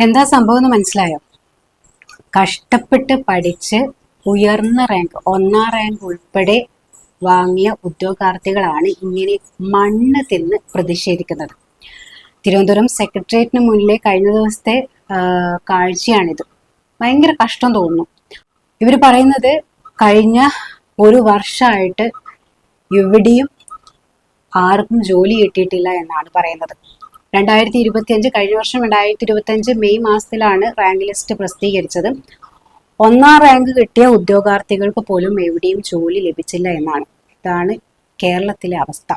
എന്താ സംഭവം എന്ന് മനസ്സിലായോ? കഷ്ടപ്പെട്ട് പഠിച്ച് ഉയർന്ന റാങ്ക്, 1ാം റാങ്ക് ഉൾപ്പെടെ വാങ്ങിയ ഉദ്യോഗാർത്ഥികളാണ് ഇങ്ങനെ മണ്ണ് തിന്ന് പ്രതിഷേധിക്കുന്നത്. തിരുവനന്തപുരം സെക്രട്ടേറിയറ്റിന് മുന്നിലെ കഴിഞ്ഞ ദിവസത്തെ കാഴ്ചയാണിത്. ഭയങ്കര കഷ്ടം തോന്നുന്നു. ഇവർ പറയുന്നത് കഴിഞ്ഞ ഒരു വർഷമായിട്ട് എവിടെയും ആർക്കും ജോലി കിട്ടിയിട്ടില്ല എന്നാണ് പറയുന്നത്. 2025 കഴിഞ്ഞ വർഷം 2025 മെയ് മാസത്തിലാണ് റാങ്ക് ലിസ്റ്റ് പ്രസിദ്ധീകരിച്ചത്. 1ാം റാങ്ക് കിട്ടിയ ഉദ്യോഗാർത്ഥികൾക്ക് പോലും എവിടെയും ജോലി ലഭിച്ചില്ല എന്നാണ്. ഇതാണ് കേരളത്തിലെ അവസ്ഥ.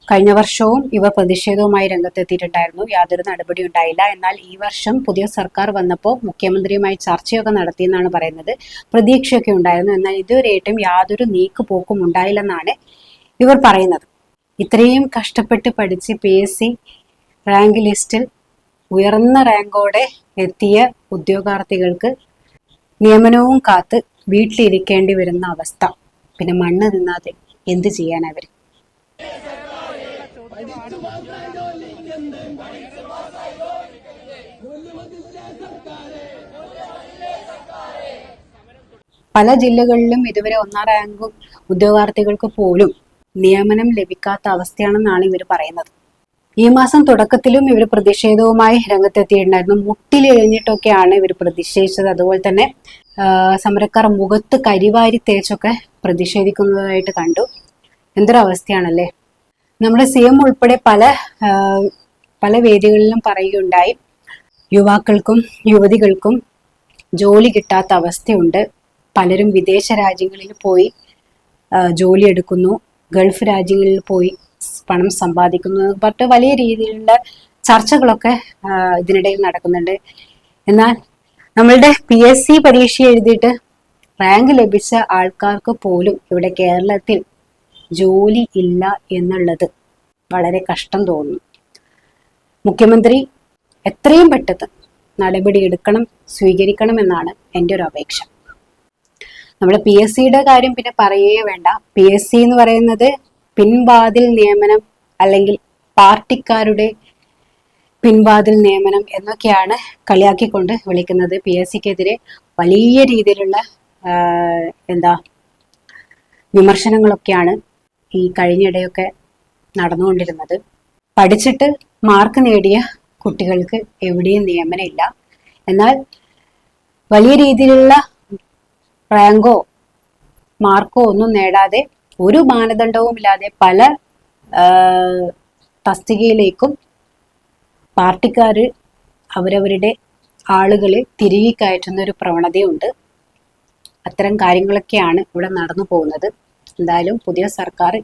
കഴിഞ്ഞ വർഷവും ഇവർ പ്രതിഷേധവുമായി രംഗത്തെത്തിയിട്ടുണ്ടായിരുന്നു. യാതൊരു നടപടി ഉണ്ടായില്ല. എന്നാൽ ഈ വർഷം പുതിയ സർക്കാർ വന്നപ്പോൾ മുഖ്യമന്ത്രിയുമായി ചർച്ചയൊക്കെ നടത്തിയെന്നാണ് പറയുന്നത്. പ്രതീക്ഷയൊക്കെ ഉണ്ടായിരുന്നു. എന്നാൽ ഇതുവരെയായിട്ടും യാതൊരു നീക്കുപോക്കും ഉണ്ടായില്ലെന്നാണ് ഇവർ പറയുന്നത്. ഇത്രയും കഷ്ടപ്പെട്ട് പഠിച്ച് PSC റാങ്ക് ലിസ്റ്റിൽ ഉയർന്ന റാങ്കോടെ എത്തിയ ഉദ്യോഗാർത്ഥികൾക്ക് നിയമനവും കാത്ത് വീട്ടിലിരിക്കേണ്ടി വരുന്ന അവസ്ഥ. പിന്നെ മണ്ണ് തിന്നാതെ എന്ത് ചെയ്യാൻ അവർ? പല ജില്ലകളിലും ഇതുവരെ 1ാം റാങ്ക് ഉദ്യോഗാർത്ഥികൾക്ക് പോലും നിയമനം ലഭിക്കാത്ത അവസ്ഥയാണെന്നാണ് ഇവർ പറയുന്നത്. ഈ മാസം തുടക്കത്തിലും ഇവർ പ്രതിഷേധവുമായി രംഗത്തെത്തിയിട്ടുണ്ടായിരുന്നു. മുട്ടിലെഴിഞ്ഞിട്ടൊക്കെയാണ് ഇവർ പ്രതിഷേധിച്ചത്. അതുപോലെ തന്നെ സമരക്കാർ മുഖത്ത് കരിവാരി തേച്ചൊക്കെ പ്രതിഷേധിക്കുന്നതായിട്ട് കണ്ടു. എന്തൊരവസ്ഥയാണല്ലേ. നമ്മുടെ CM ഉൾപ്പെടെ പല വേദികളിലും പറയുകയുണ്ടായി, യുവാക്കൾക്കും യുവതികൾക്കും ജോലി കിട്ടാത്ത അവസ്ഥയുണ്ട്. പലരും വിദേശ രാജ്യങ്ങളിൽ പോയി ജോലി എടുക്കുന്നു, ഗൾഫ് രാജ്യങ്ങളിൽ പോയി പണം സമ്പാദിക്കുന്നു പറഞ്ഞിട്ട് വലിയ രീതിയിലുള്ള ചർച്ചകളൊക്കെ ഇതിനിടയിൽ നടക്കുന്നുണ്ട്. എന്നാൽ നമ്മളുടെ PSC പരീക്ഷ എഴുതിയിട്ട് റാങ്ക് ലഭിച്ച ആൾക്കാർക്ക് പോലും ഇവിടെ കേരളത്തിൽ ജോലി ഇല്ല എന്നുള്ളത് വളരെ കഷ്ടം തോന്നുന്നു. മുഖ്യമന്ത്രി എത്രയും പെട്ടെന്ന് നടപടി സ്വീകരിക്കണം എന്നാണ് എൻ്റെ ഒരു അപേക്ഷ. നമ്മുടെ PSCയുടെ കാര്യം പിന്നെ പറയുകയേ വേണ്ട. PSC എന്ന് പറയുന്നത് പിൻവാതിൽ നിയമനം അല്ലെങ്കിൽ പാർട്ടിക്കാരുടെ പിൻവാതിൽ നിയമനം എന്നൊക്കെയാണ് കളിയാക്കിക്കൊണ്ട് വിളിക്കുന്നത്. PSCക്കെതിരെ വലിയ രീതിയിലുള്ള വിമർശനങ്ങളൊക്കെയാണ് ഈ കഴിഞ്ഞിടെയൊക്കെ നടന്നുകൊണ്ടിരുന്നത്. പഠിച്ചിട്ട് മാർക്ക് നേടിയ കുട്ടികൾക്ക് എവിടെയും നിയമനമില്ല. എന്നാൽ വലിയ രീതിയിലുള്ള റാങ്കോ മാർക്കോ ഒന്നും നേടാതെ ഒരു മാനദണ്ഡവും ഇല്ലാതെ പല തസ്തികയിലേക്കും പാർട്ടിക്കാർ അവരവരുടെ ആളുകളെ തിരികെ കയറ്റുന്ന ഒരു പ്രവണതയുണ്ട്. അത്തരം കാര്യങ്ങളൊക്കെയാണ് ഇവിടെ നടന്നു പോകുന്നത്. എന്തായാലും പുതിയ സർക്കാർ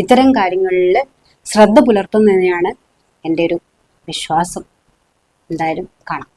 ഇത്തരം കാര്യങ്ങളിൽ ശ്രദ്ധ പുലർത്തുന്നതിനാണ് എൻ്റെ ഒരു വിശ്വാസം. എന്തായാലും കാണാം.